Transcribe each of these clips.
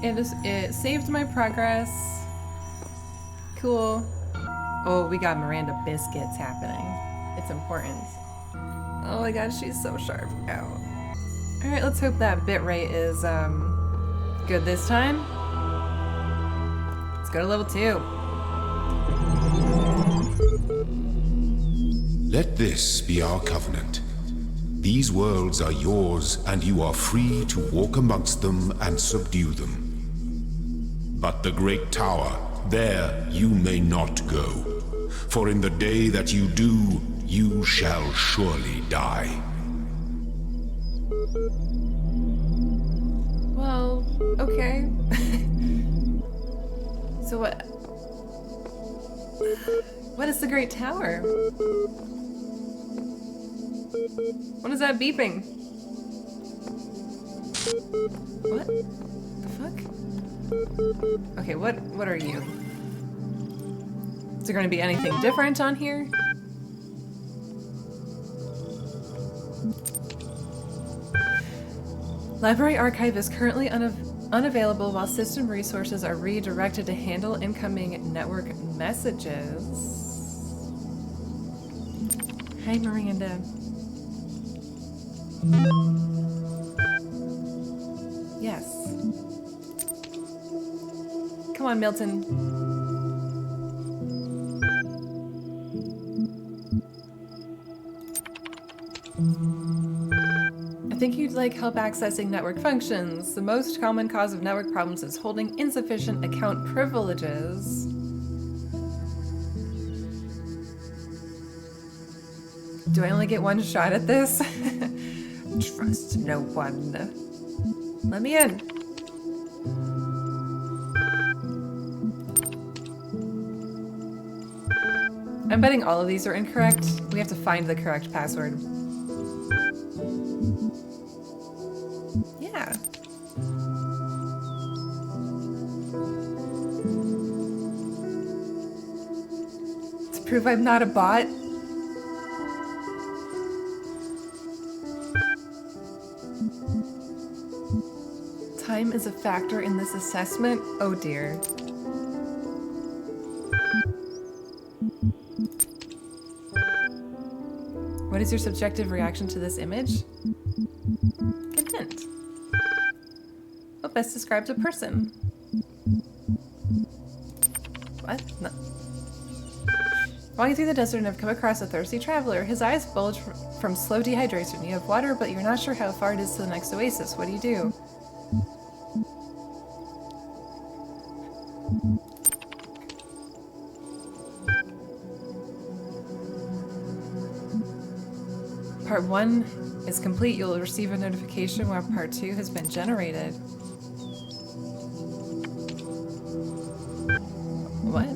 It saved my progress. Cool. Oh, we got Miranda biscuits happening. It's important. Oh my god, she's so sharp. Ow. Alright, let's hope that bitrate is good this time. Let's go to level 2. Let this be our covenant. These worlds are yours, and you are free to walk amongst them and subdue them. But the great tower, there you may not go. For in the day that you do, you shall surely die. Well, okay. So what is the Great Tower? What is that beeping? What the fuck? Okay, what are you? Is there going to be anything different on here? Library archive is currently unavailable while system resources are redirected to handle incoming network messages. Hi, Miranda. Yes. Come on, Milton. I think you'd like help accessing network functions. The most common cause of network problems is holding insufficient account privileges. Do I only get one shot at this? Trust no one. Let me in. I'm betting all of these are incorrect. We have to find the correct password. Yeah. To prove I'm not a bot. Time is a factor in this assessment? Oh dear. What is your subjective reaction to this image? Content. What best describes a person? What? No. Walking through the desert and have come across a thirsty traveler. His eyes bulge from slow dehydration. You have water, but you're not sure how far it is to the next oasis. What do you do? Part 1 is complete. You'll receive a notification when Part 2 has been generated. What?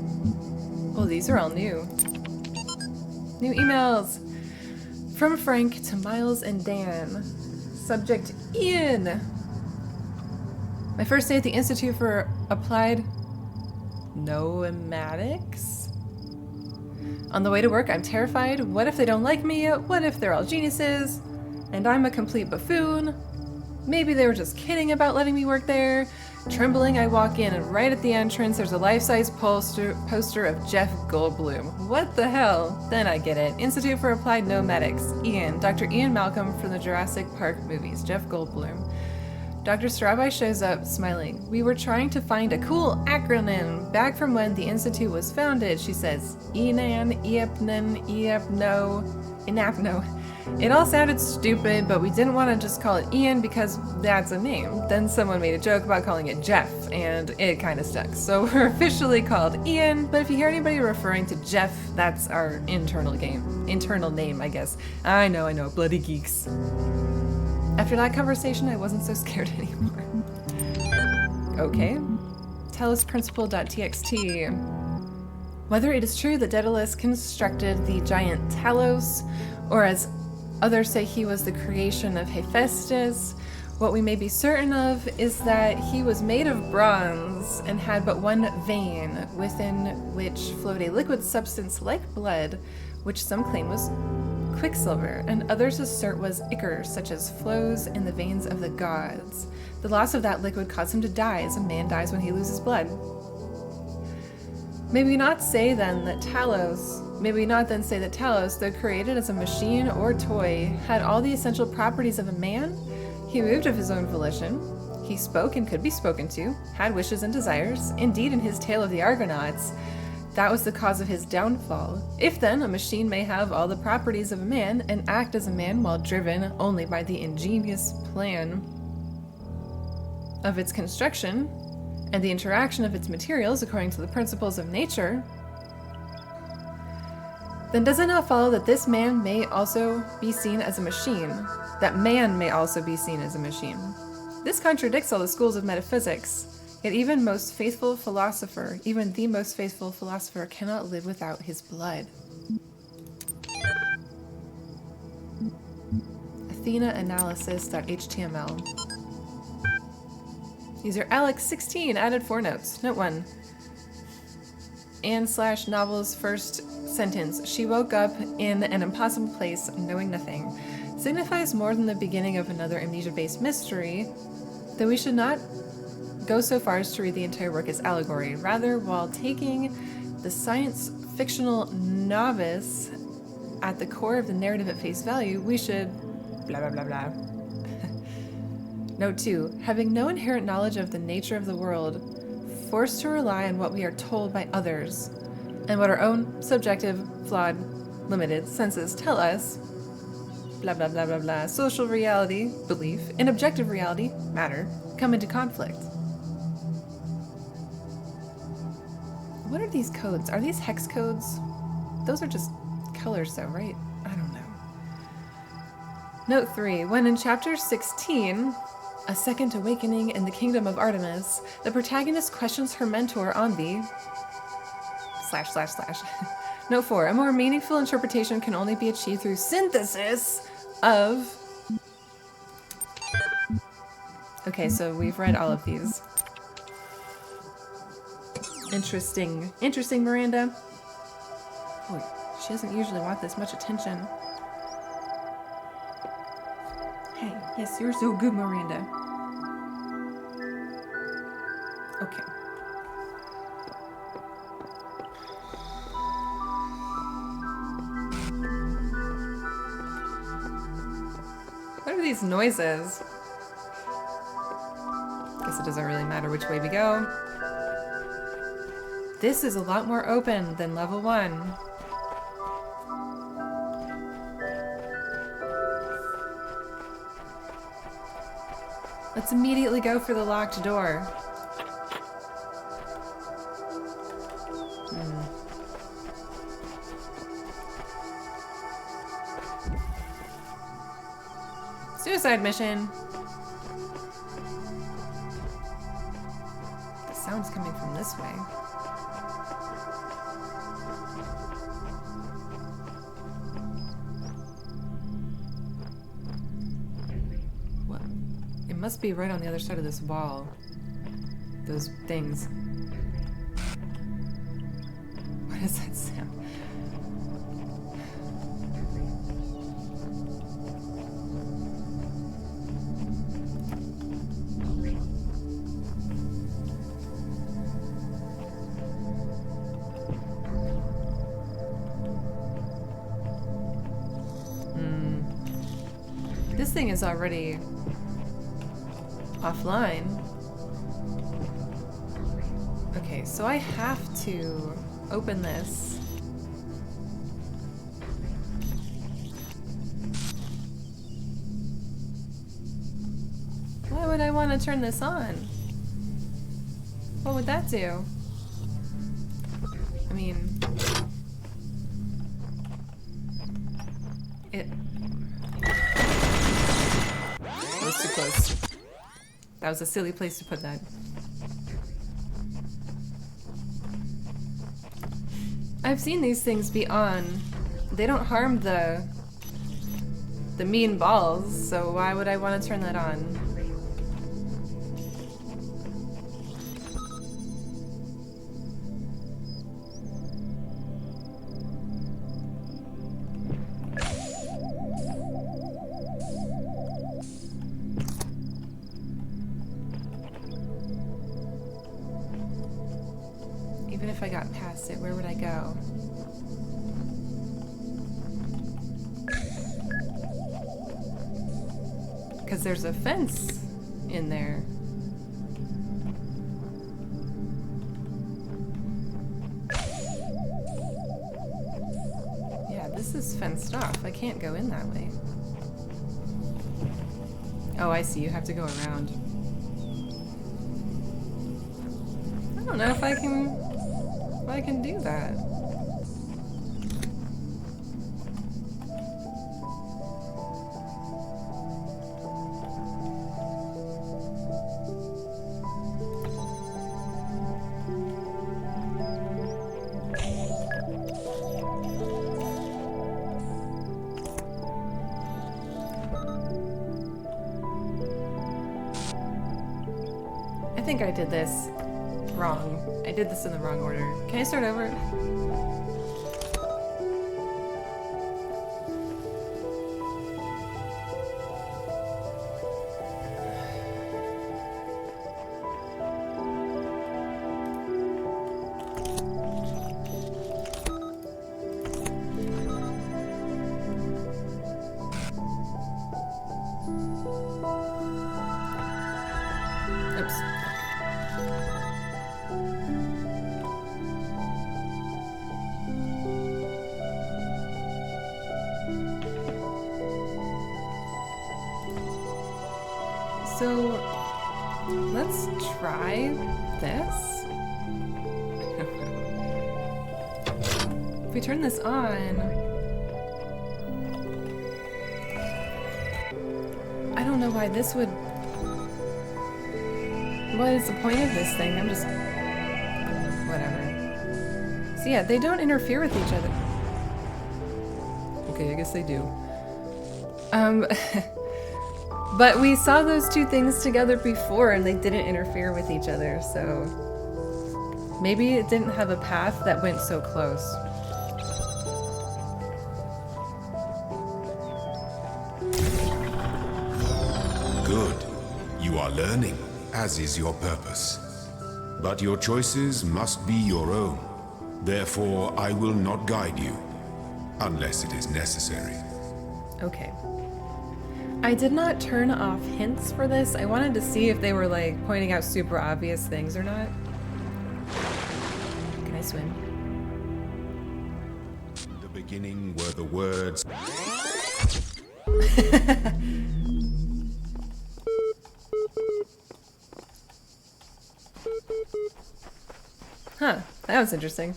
Oh, these are all new. New emails! From Frank to Miles and Dan. Subject Ian! My first day at the Institute for Applied Nomadics? On the way to work, I'm terrified. What if they don't like me? What if they're all geniuses? And I'm a complete buffoon? Maybe they were just kidding about letting me work there. Trembling, I walk in, and right at the entrance, there's a life-size poster of Jeff Goldblum. What the hell? Then I get it. Institute for Applied Nomadics. Ian. Dr. Ian Malcolm from the Jurassic Park movies. Jeff Goldblum. Dr. Strabai shows up, smiling. We were trying to find a cool acronym back from when the Institute was founded, she says. Enan, Iapnan, Iapno, Inapno. It all sounded stupid, but we didn't want to just call it Ian because that's a name. Then someone made a joke about calling it Jeff, and it kind of stuck. So we're officially called Ian, but if you hear anybody referring to Jeff, that's our internal name, I guess. I know, bloody geeks. After that conversation, I wasn't so scared anymore. Okay. Talos Principle.txt. Whether it is true that Daedalus constructed the giant Talos, or as others say he was the creation of Hephaestus, what we may be certain of is that he was made of bronze and had but one vein, within which flowed a liquid substance like blood, which some claim was quicksilver, and others assert was ichor, such as flows in the veins of the gods. The loss of that liquid caused him to die, as a man dies when he loses blood. May we not then say that Talos, though created as a machine or toy, had all the essential properties of a man? He moved of his own volition. He spoke and could be spoken to, had wishes and desires. Indeed, in his tale of the Argonauts, that was the cause of his downfall. If then a machine may have all the properties of a man and act as a man while driven only by the ingenious plan of its construction and the interaction of its materials according to the principles of nature, then does it not follow that this man may also be seen as a machine? That man may also be seen as a machine. This contradicts all the schools of metaphysics. Yet even the most faithful philosopher cannot live without his blood. AthenaAnalysis.html. User Alex16 added 4 notes. Note 1. Anne/novel's first sentence, she woke up in an impossible place, knowing nothing, signifies more than the beginning of another amnesia-based mystery, though we should not go so far as to read the entire work as allegory. Rather, while taking the science-fictional novice at the core of the narrative at face value, we should blah blah blah blah. Note 2. Having no inherent knowledge of the nature of the world, forced to rely on what we are told by others, and what our own subjective, flawed, limited senses tell us, blah blah blah blah blah, social reality, belief, and objective reality, matter, come into conflict. What are these codes? Are these hex codes? Those are just colors though, right? I don't know. Note 3. When in chapter 16, A Second Awakening in the Kingdom of Artemis, the protagonist questions her mentor on the ... Note 4. A more meaningful interpretation can only be achieved through synthesis of... Okay, so we've read all of these. Interesting. Interesting, Miranda. Boy, she doesn't usually want this much attention. Hey, yes, you're so good, Miranda. Okay. What are these noises? Guess it doesn't really matter which way we go. This is a lot more open than level 1. Let's immediately go for the locked door. Suicide mission. The sound's coming from this way. What? It must be right on the other side of this wall. Those things. What is that sound? This thing is already offline. Okay, so I have to open this. Why would I want to turn this on? What would that do? I mean, it... That was too close. That was a silly place to put that. I've seen these things be on. They don't harm the mean balls, so why would I want to turn that on? past it, where would I go? Because there's a fence in there. Yeah, this is fenced off. I can't go in that way. Oh, I see. You have to go around. I don't know if I can do that. I think I did this wrong. I did this in the wrong order. Can I start over? Oops. So, let's try this. If we turn this on, I don't know why this would... What is the point of this thing? I'm just... Whatever. So yeah, they don't interfere with each other. Okay, I guess they do. But we saw those two things together before and they didn't interfere with each other, so... Maybe it didn't have a path that went so close. Good. You are learning, as is your purpose. But your choices must be your own. Therefore, I will not guide you, unless it is necessary. Okay. I did not turn off hints for this. I wanted to see if they were like pointing out super obvious things or not. Can I swim? In the beginning were the words. Huh, that was interesting.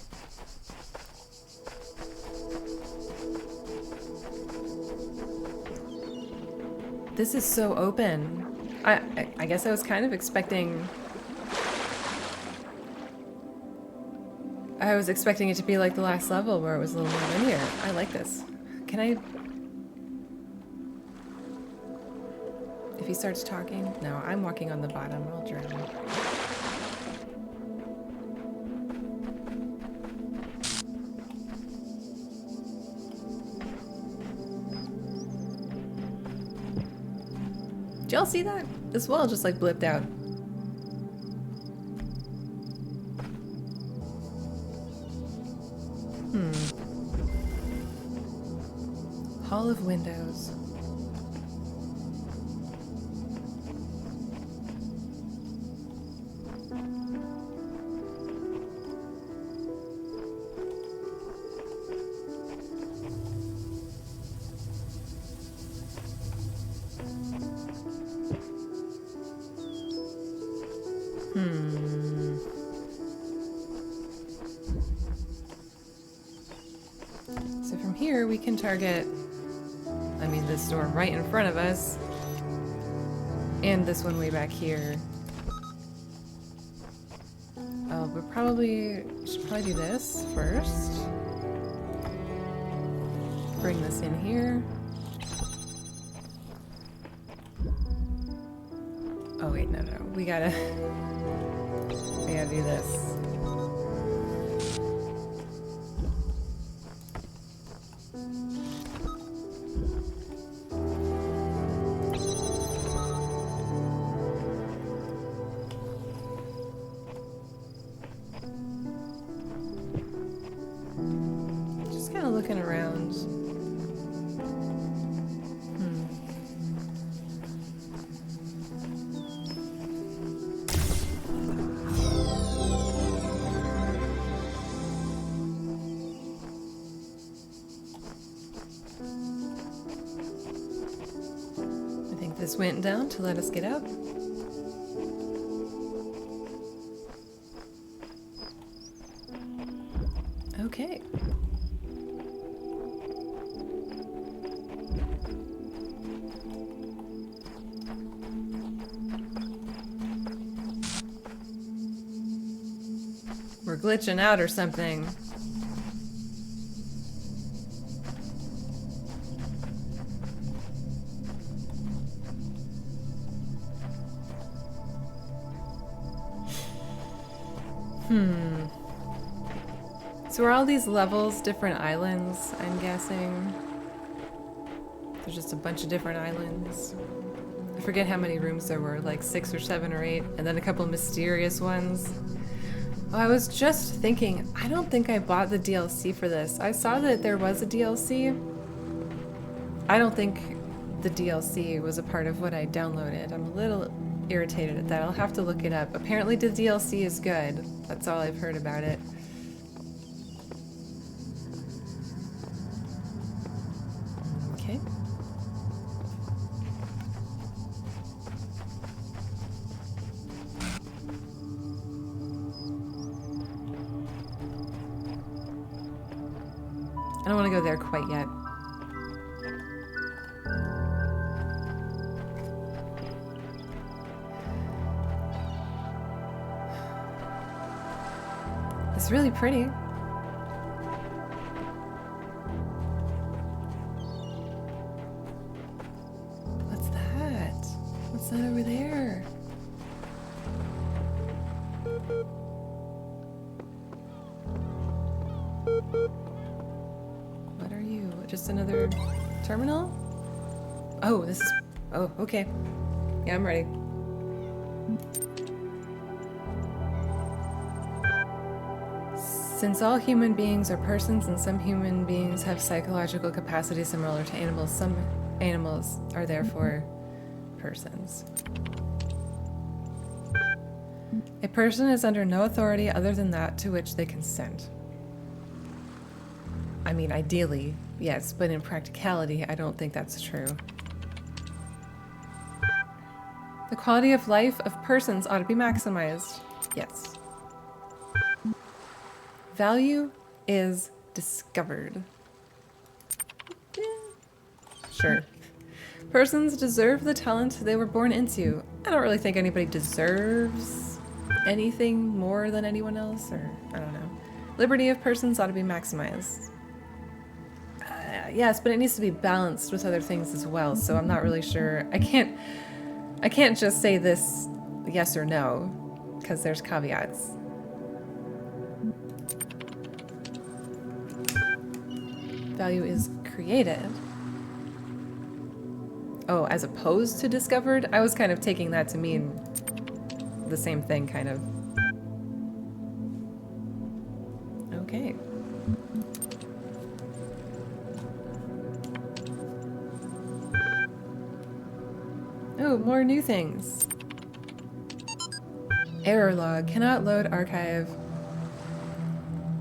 This is so open. I guess I was kind of expecting... I was expecting it to be like the last level where it was a little more linear. I like this. Can I... If he starts talking? No, I'm walking on the bottom. I'll drown. Did y'all see that? This wall just like blipped out. Hall of Windows. So from here we can target, I mean, this door right in front of us, and this one way back here. Oh, we should probably do this first. Bring this in here. Oh wait, no, we gotta do this. looking around. I think this went down to let us get out. Okay. We're glitching out or something. So are all these levels different islands, I'm guessing? There's just a bunch of different islands. I forget how many rooms there were, like 6 or 7 or 8, and then a couple mysterious ones. Oh, I was just thinking, I don't think I bought the DLC for this. I saw that there was a DLC. I don't think the DLC was a part of what I downloaded. I'm a little irritated at that. I'll have to look it up. Apparently the DLC is good. That's all I've heard about it. Okay. I don't want to go there quite yet. It's really pretty. What's that? What's that over there? What are you? Just another terminal? Oh, this is... Oh, okay. Yeah, I'm ready. Since all human beings are persons and some human beings have psychological capacities similar to animals, some animals are therefore persons. A person is under no authority other than that to which they consent. I mean, ideally, yes, but in practicality, I don't think that's true. The quality of life of persons ought to be maximized. Yes. Value is discovered. Yeah. Sure. Persons deserve the talent they were born into. I don't really think anybody deserves anything more than anyone else, or I don't know. Liberty of persons ought to be maximized. Yes, but it needs to be balanced with other things as well, so I'm not really sure. I can't just say this yes or no, because there's caveats. Value is created. Oh, as opposed to discovered? I was kind of taking that to mean the same thing, kind of. Okay. Oh, more new things. Error log. Cannot load archive.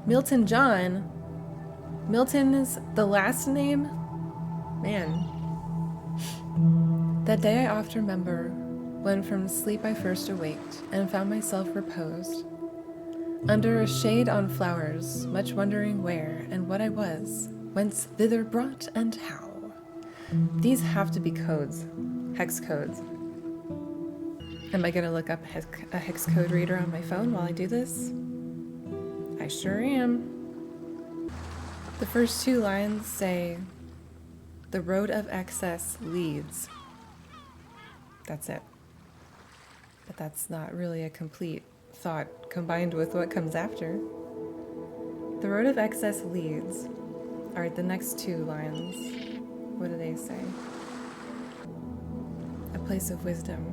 Milton John. Milton is the last name? Man. That day I oft remember, when from sleep I first awaked, and found myself reposed, under a shade on flowers, much wondering where and what I was, whence thither brought and how. These have to be codes, hex codes. Am I gonna look up a hex code reader on my phone while I do this? I sure am. The first 2 lines say, "The road of excess leads." That's it. But that's not really a complete thought combined with what comes after. The road of excess leads. All right, the next 2 lines. What do they say? A place of wisdom.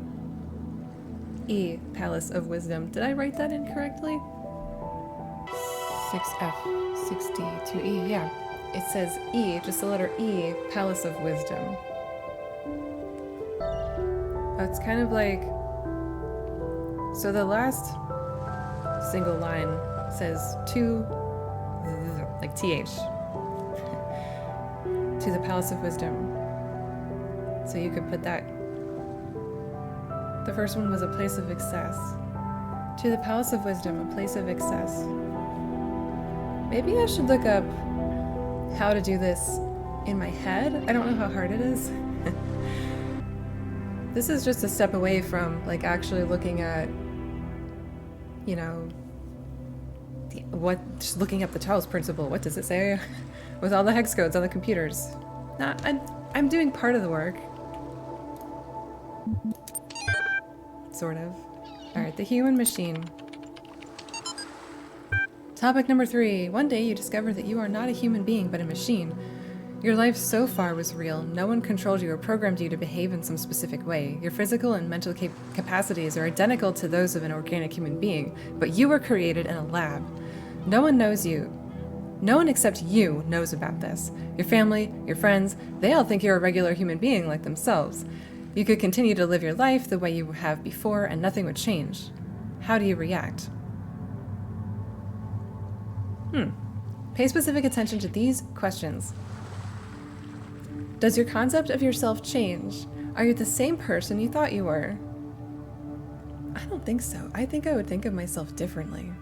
E, Palace of Wisdom. Did I write that incorrectly? 6F, 6D, 2E, yeah. it says E, just the letter E, Palace of Wisdom. It's kind of like, so the last single line says to, like TH, to the Palace of Wisdom. So you could put that. The first one was a place of excess. To the Palace of Wisdom, a place of excess. Maybe I should look up how to do this in my head. I don't know how hard it is. This is just a step away from like actually looking at, you know, just looking up the Talos Principle. What does it say? With all the hex codes on the computers. I'm doing part of the work. Sort of. Alright, the human machine. Topic number 3. One day you discover that you are not a human being, but a machine. Your life so far was real. No one controlled you or programmed you to behave in some specific way. Your physical and mental capacities are identical to those of an organic human being, but you were created in a lab. No one knows you. No one except you knows about this. Your family, your friends, they all think you're a regular human being like themselves. You could continue to live your life the way you have before and nothing would change. How do you react? Pay specific attention to these questions. Does your concept of yourself change? Are you the same person you thought you were? I don't think so. I think I would think of myself differently.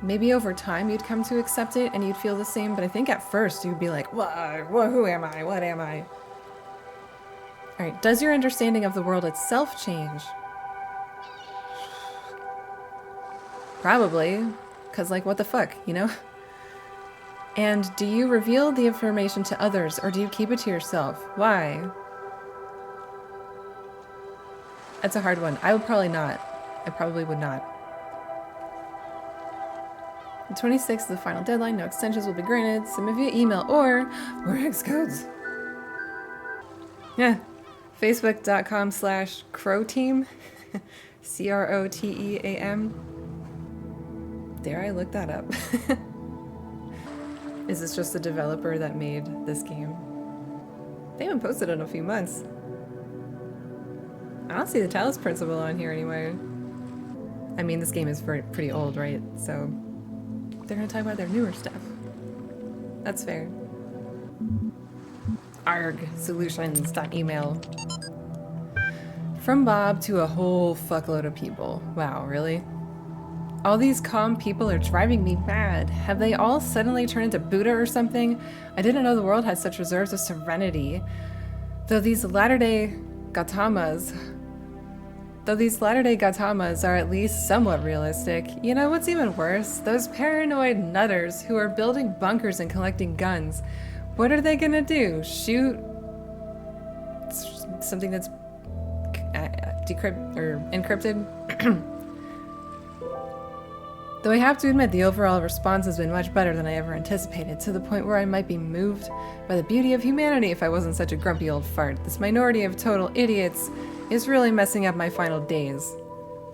Maybe over time you'd come to accept it and you'd feel the same, but I think at first you'd be like, what? Who am I? What am I? Alright, does your understanding of the world itself change? Probably, because like what the fuck, you know? And do you reveal the information to others or do you keep it to yourself? Why? That's a hard one. I would probably not. I probably would not. The 26th is the final deadline. No extensions will be granted. Submit via email or hex codes. Yeah. Facebook.com/crowteam. CROTEAM. Dare I look that up? Is this just the developer that made this game? They haven't posted in a few months. I don't see the Talos Principle on here anywhere. I mean, this game is pretty old, right? So they're gonna talk about their newer stuff. That's fair. argsolutions.email. From Bob to a whole fuckload of people. Wow, really? All these calm people are driving me mad. Have they all suddenly turned into Buddha or something? I didn't know the world had such reserves of serenity. Though these latter-day Gautamas are at least somewhat realistic. You know what's even worse? Those paranoid nutters who are building bunkers and collecting guns. What are they gonna do? Shoot something that's encrypted? Though I have to admit the overall response has been much better than I ever anticipated, to the point where I might be moved by the beauty of humanity if I wasn't such a grumpy old fart. This minority of total idiots is really messing up my final days.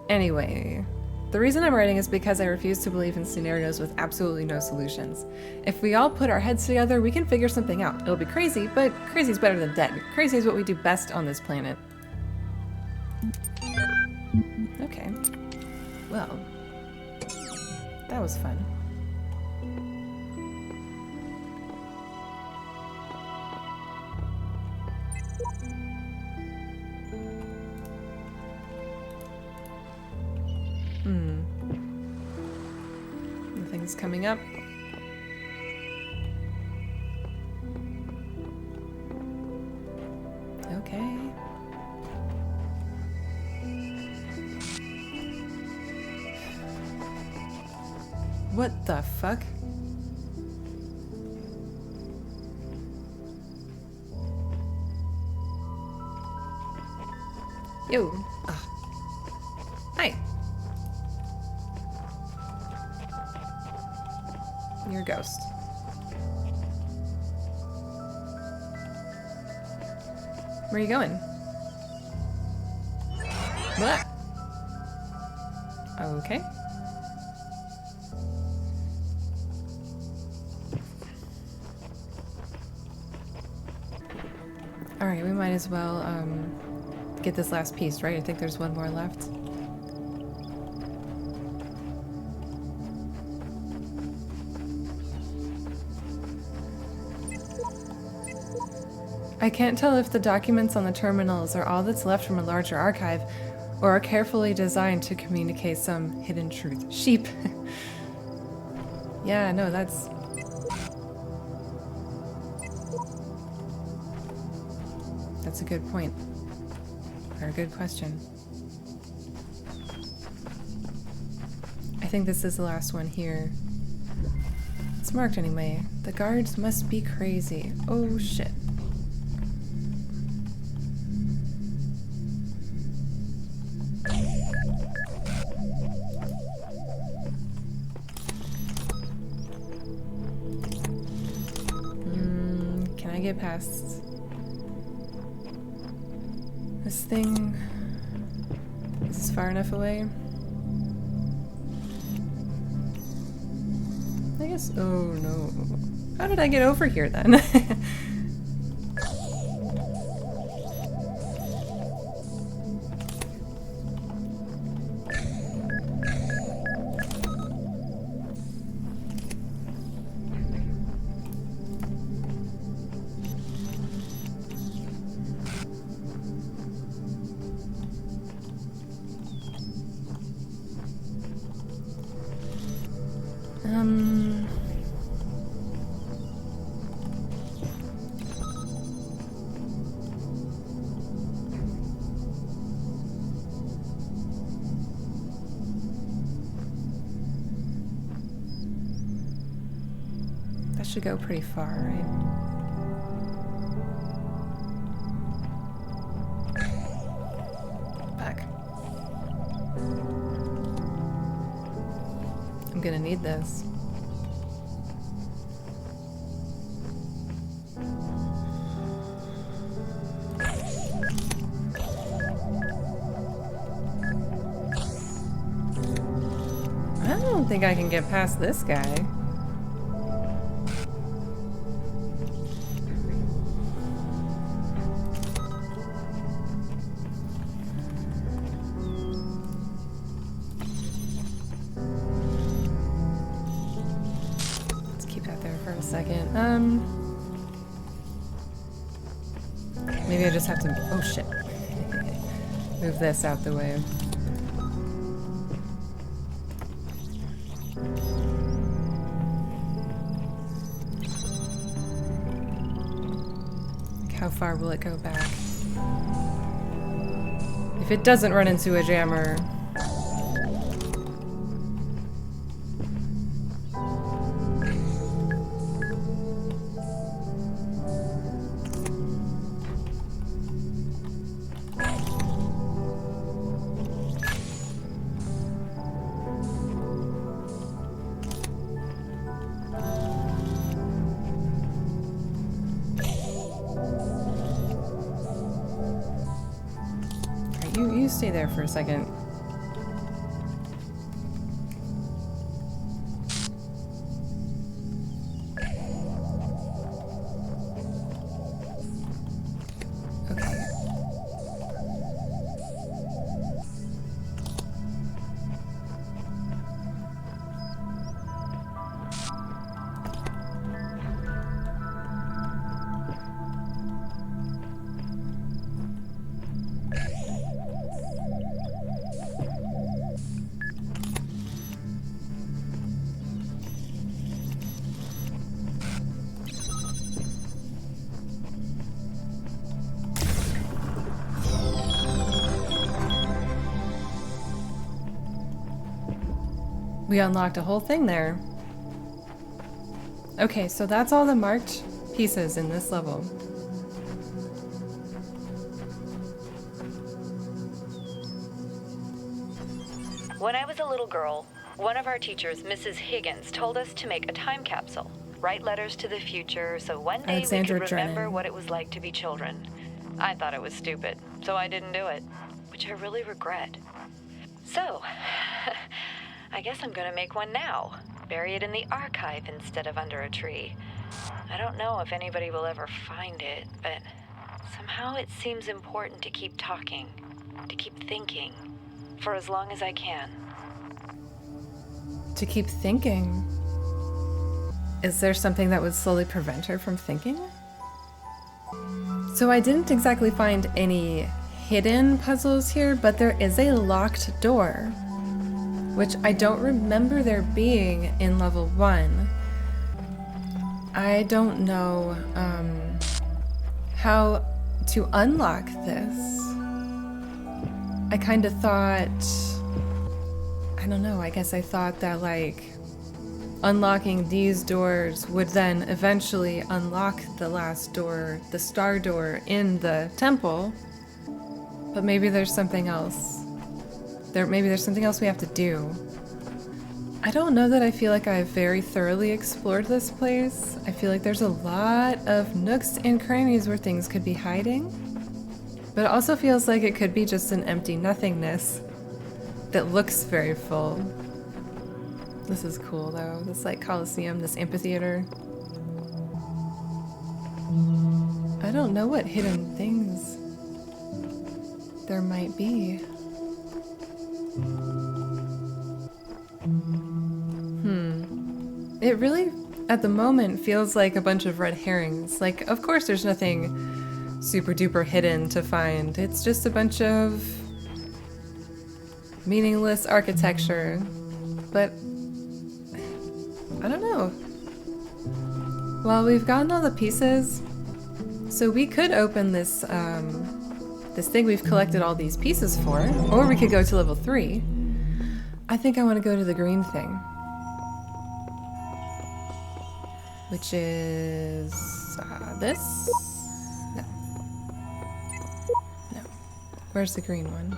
Anyway, the reason I'm writing is because I refuse to believe in scenarios with absolutely no solutions. If we all put our heads together, we can figure something out. It'll be crazy, but crazy is better than dead. Crazy is what we do best on this planet. Okay. Well, that was fun. Nothing's coming up. Okay. What the fuck? Yo. Ugh. Hi. You're a ghost. Where are you going? What? Okay. Alright, we might as well get this last piece, right? I think there's one more left. I can't tell if the documents on the terminals are all that's left from a larger archive, or are carefully designed to communicate some hidden truth. Sheep. Yeah, no, that's... That's a good point. Or a good question. I think this is the last one here. It's marked anyway. The guards must be crazy. Oh shit. Can I get past this thing? Is this far enough away? I guess. Oh no. How did I get over here then? That should go pretty far, right? Back. I'm gonna need this. I don't think I can get past this guy. Let's keep that there for a second. Maybe I just have to... Oh shit. Move this out the way. How far will it go back? If it doesn't run into a jammer... You stay there for a second. Okay. We unlocked a whole thing there. Okay, so that's all the marked pieces in this level. When I was a little girl, one of our teachers, Mrs. Higgins, told us to make a time capsule, write letters to the future, so one day Alexandra we could remember Drennan. what it was like to be children. I thought it was stupid, so I didn't do it, which I really regret. So, I guess I'm gonna make one now. Bury it in the archive instead of under a tree. I don't know if anybody will ever find it, but Somehow it seems important to keep talking, to keep thinking, for as long as I can. To keep thinking. Is there something that would slowly prevent her from thinking? So I didn't exactly find any hidden puzzles here, but there is a locked door, which I don't remember there being in level 1. I don't know how to unlock this. I kind of thought, I don't know, I guess I thought that like unlocking these doors would then eventually unlock the last door, the star door in the temple. But maybe there's something else. Maybe there's something else we have to do. I don't know that I feel like I've very thoroughly explored this place. I feel like there's a lot of nooks and crannies where things could be hiding. But it also feels like it could be just an empty nothingness that looks very full. This is cool though, this like Coliseum, this amphitheater. I don't know what hidden things there might be. It really, at the moment, feels like a bunch of red herrings. Like, of course there's nothing super duper hidden to find. It's just a bunch of meaningless architecture. But I don't know. Well, we've gotten all the pieces, so we could open this this thing we've collected all these pieces for, or we could go to level 3. I think I want to go to the green thing, which is this? No. No. Where's the green one?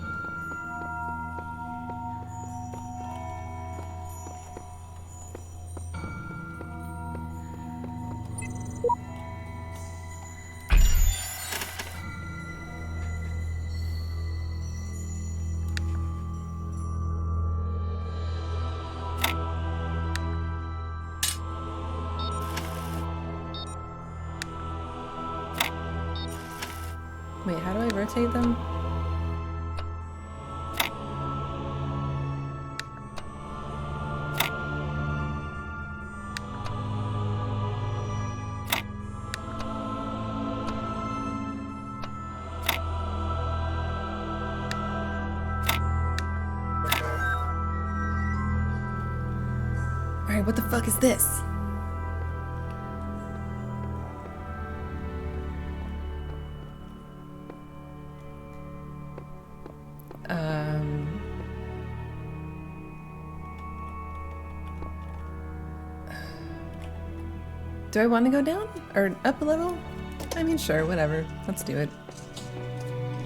Wait, how do I rotate them? Alright, what the fuck is this? Do I want to go down? Or up a level? I mean, sure, whatever. Let's do it.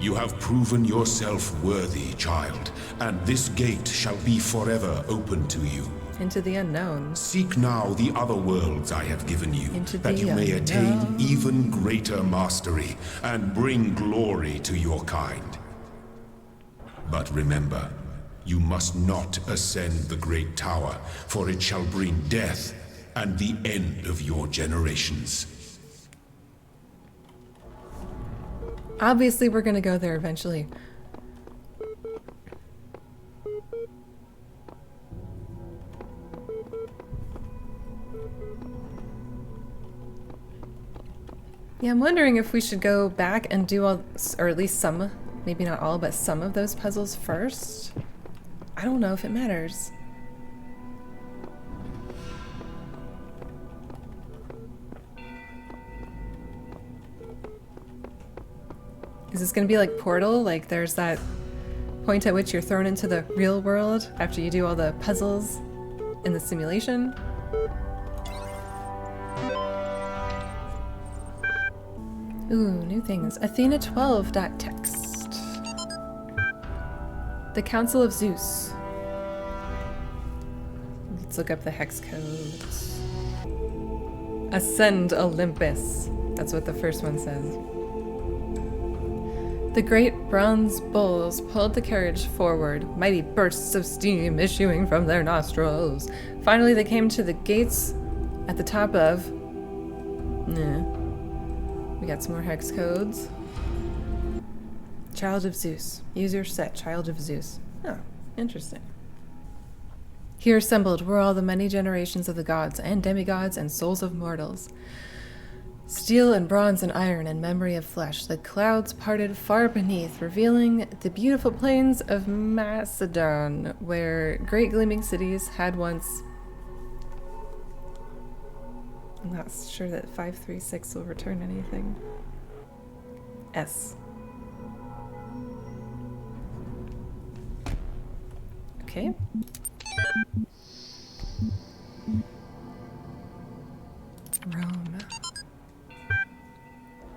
You have proven yourself worthy, child, and this gate shall be forever open to you. Into the unknown. Seek now the other worlds I have given you, Into that the you may attain unknown. even greater mastery and bring glory to your kind. But remember, you must not ascend the great tower, for it shall bring death and the end of your generations. Obviously, we're gonna go there eventually. Yeah, I'm wondering if we should go back and do all, or at least some, maybe not all, but some of those puzzles first. I don't know if it matters. Is this gonna be like Portal? Like there's that point at which you're thrown into the real world after you do all the puzzles in the simulation? Ooh, new things. Athena12.text. The Council of Zeus. Let's look up the hex codes. Ascend Olympus. That's what the first one says. The great bronze bulls pulled the carriage forward, mighty bursts of steam issuing from their nostrils. Finally, they came to the gates at the top of... We got some more hex codes. Child of Zeus. User set, Child of Zeus. Oh, interesting. Here assembled were all the many generations of the gods and demigods and souls of mortals. Steel and bronze and iron and memory of flesh, the clouds parted far beneath, revealing the beautiful plains of Macedon, where great gleaming cities had once... I'm not sure that 536 will return anything. S. Okay. Rome.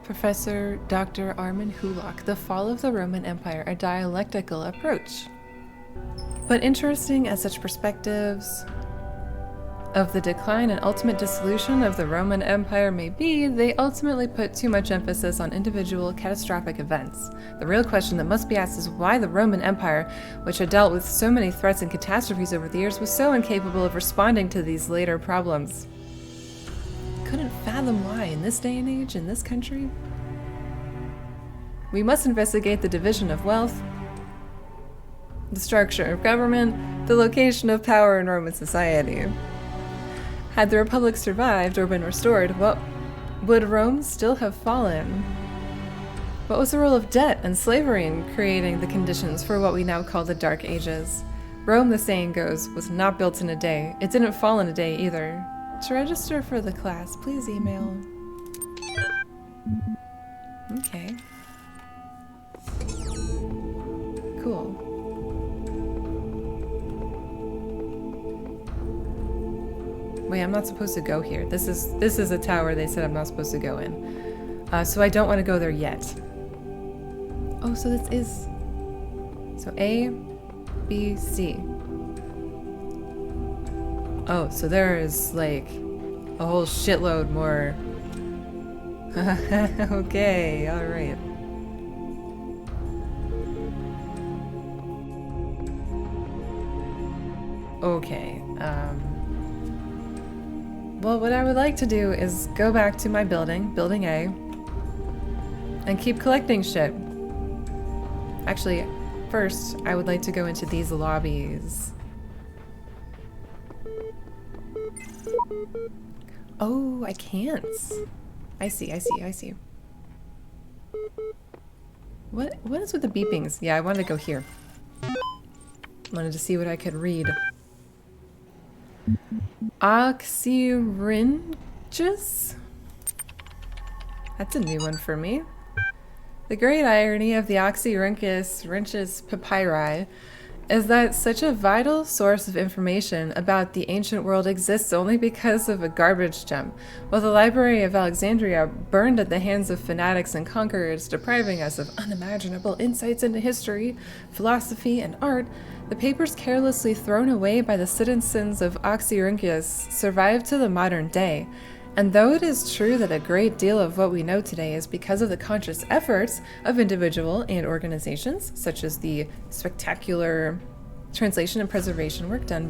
Professor Dr. Armin Hulock, The Fall of the Roman Empire, a dialectical approach. But interesting as such perspectives of the decline and ultimate dissolution of the Roman Empire may be, they ultimately put too much emphasis on individual catastrophic events. The real question that must be asked is why the Roman Empire, which had dealt with so many threats and catastrophes over the years, was so incapable of responding to these later problems. Couldn't fathom why in this day and age, in this country. We must investigate the division of wealth, the structure of government, the location of power in Roman society. Had the Republic survived or been restored, what would Rome still have fallen? What was the role of debt and slavery in creating the conditions for what we now call the Dark Ages? Rome, the saying goes, was not built in a day. It didn't fall in a day either. To register for the class, please email. Okay. Cool. Wait, I'm not supposed to go here. This is a tower they said I'm not supposed to go in. So I don't want to go there yet. Oh, so this is... So A, B, C. Oh, so there is, like, a whole shitload more. Okay, alright. Okay, well, what I would like to do is go back to my building, Building A, and keep collecting shit. Actually, first, I would like to go into these lobbies. Oh, I can't. I see. What is with the beepings? Yeah, I wanted to go here. Wanted to see what I could read. Oxyrhynchus? That's a new one for me. The great irony of the Oxyrhynchus papyri is that such a vital source of information about the ancient world exists only because of a garbage dump. While the Library of Alexandria burned at the hands of fanatics and conquerors, depriving us of unimaginable insights into history, philosophy, and art, the papers carelessly thrown away by the citizens of Oxyrhynchus survived to the modern day. And though it is true that a great deal of what we know today is because of the conscious efforts of individual and organizations, such as the spectacular translation and preservation work done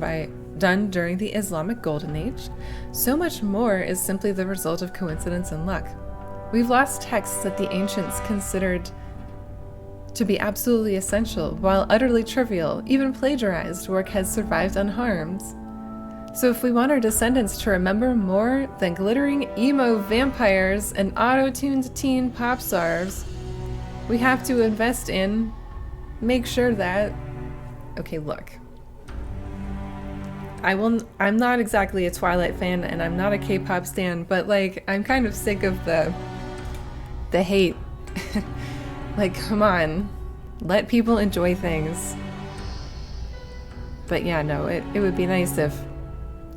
during the Islamic Golden Age, so much more is simply the result of coincidence and luck. We've lost texts that the ancients considered to be absolutely essential, while utterly trivial, even plagiarized work has survived unharmed. So if we want our descendants to remember more than glittering emo vampires and auto-tuned teen pop stars, we have to invest in, make sure that... Okay, look. I'm not exactly a Twilight fan, and I'm not a K-pop stan, but like, I'm kind of sick of the hate. Like, come on. Let people enjoy things. But yeah, no, it would be nice if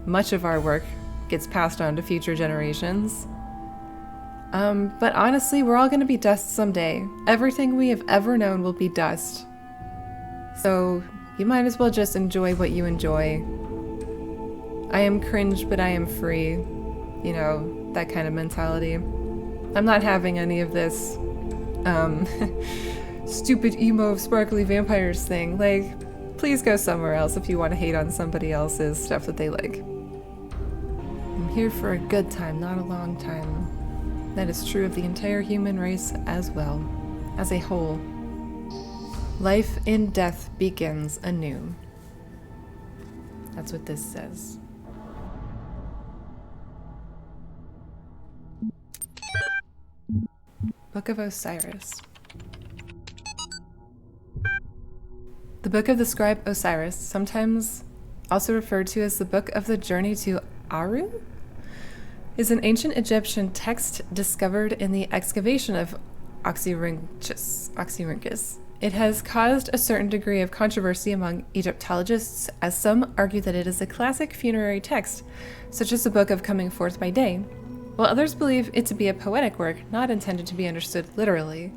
much of our work gets passed on to future generations. But honestly, we're all gonna be dust someday. Everything we have ever known will be dust. So you might as well just enjoy what you enjoy. I am cringe, but I am free. You know, that kind of mentality. I'm not having any of this stupid emo sparkly vampires thing. Like, please go somewhere else if you want to hate on somebody else's stuff that they like. I'm here for a good time, not a long time. That is true of the entire human race as well, as a whole. Life in death begins anew. That's what this says. Book of Osiris. The Book of the Scribe Osiris, sometimes also referred to as the Book of the Journey to Aru, is an ancient Egyptian text discovered in the excavation of Oxyrhynchus. It has caused a certain degree of controversy among Egyptologists, as some argue that it is a classic funerary text, such as the Book of Coming Forth by Day, while others believe it to be a poetic work not intended to be understood literally.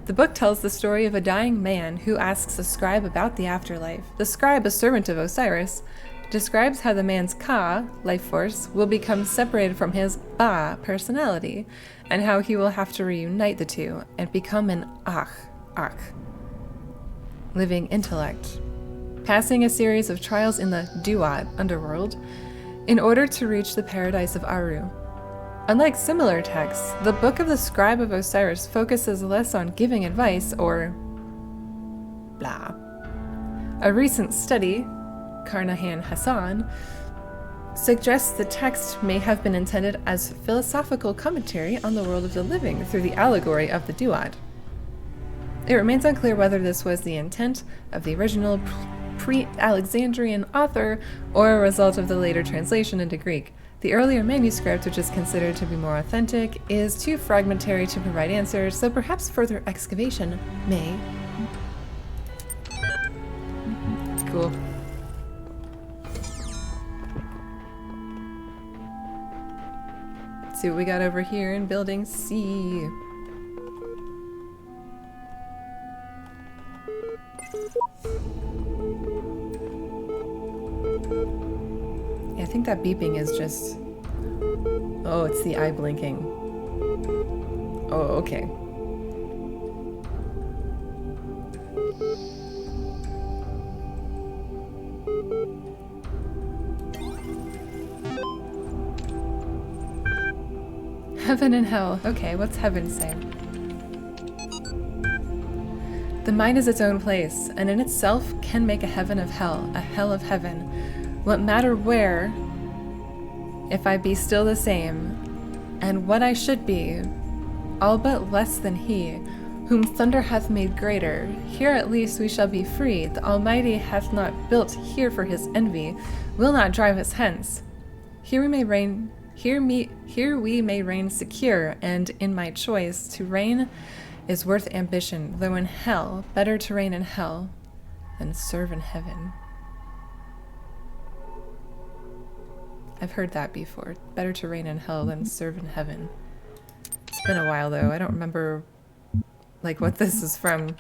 The book tells the story of a dying man who asks a scribe about the afterlife. The scribe, a servant of Osiris, describes how the man's Ka, life force, will become separated from his Ba, personality, and how he will have to reunite the two and become an Ach, living intellect, passing a series of trials in the Duat, underworld, in order to reach the paradise of Aru. Unlike similar texts, the Book of the Scribe of Osiris focuses less on giving advice or blah. A recent study, Carnahan Hassan, suggests the text may have been intended as philosophical commentary on the world of the living through the allegory of the Duat. It remains unclear whether this was the intent of the original pre-Alexandrian author or a result of the later translation into Greek. The earlier manuscript, which is considered to be more authentic, is too fragmentary to provide answers, so perhaps further excavation may. Cool. Let's see what we got over here in Building C. I think that beeping is just... Oh, it's the eye blinking. Oh, okay. Heaven and hell. Okay, what's heaven say? The mind is its own place, and in itself can make a heaven of hell, a hell of heaven. What matter where, if I be still the same, and what I should be, all but less than he, whom thunder hath made greater. Here at least we shall be free. The Almighty hath not built here for his envy, will not drive us hence. Here we may reign secure, and in my choice, to reign is worth ambition, though in hell, better to reign in hell than serve in heaven. I've heard that before. Better to reign in hell than serve in heaven. It's been a while though. I don't remember like what this is from.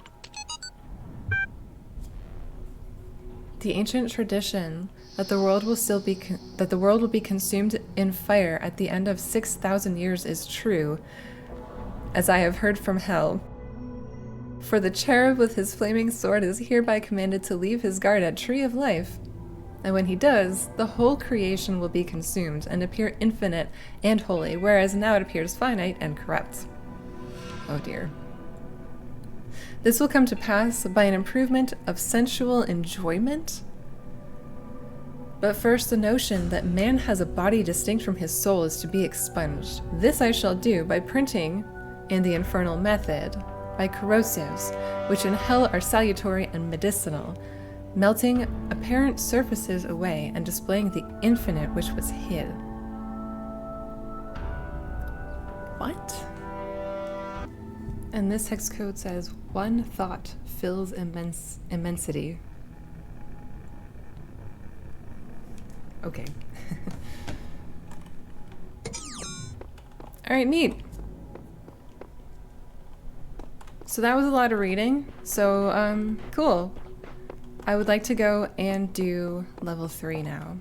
The ancient tradition that the world will be consumed in fire at the end of 6,000 years is true, as I have heard from hell. For the cherub with his flaming sword is hereby commanded to leave his guard at Tree of Life. And when he does, the whole creation will be consumed and appear infinite and holy, whereas now it appears finite and corrupt. Oh dear. This will come to pass by an improvement of sensual enjoyment. But first, the notion that man has a body distinct from his soul is to be expunged. This I shall do by printing, in the infernal method, by corrosives, which in hell are salutary and medicinal, melting apparent surfaces away and displaying the infinite which was hid. What? And this hex code says, one thought fills immensity. Okay. Alright, neat. So that was a lot of reading. So, cool. I would like to go and do level 3 now.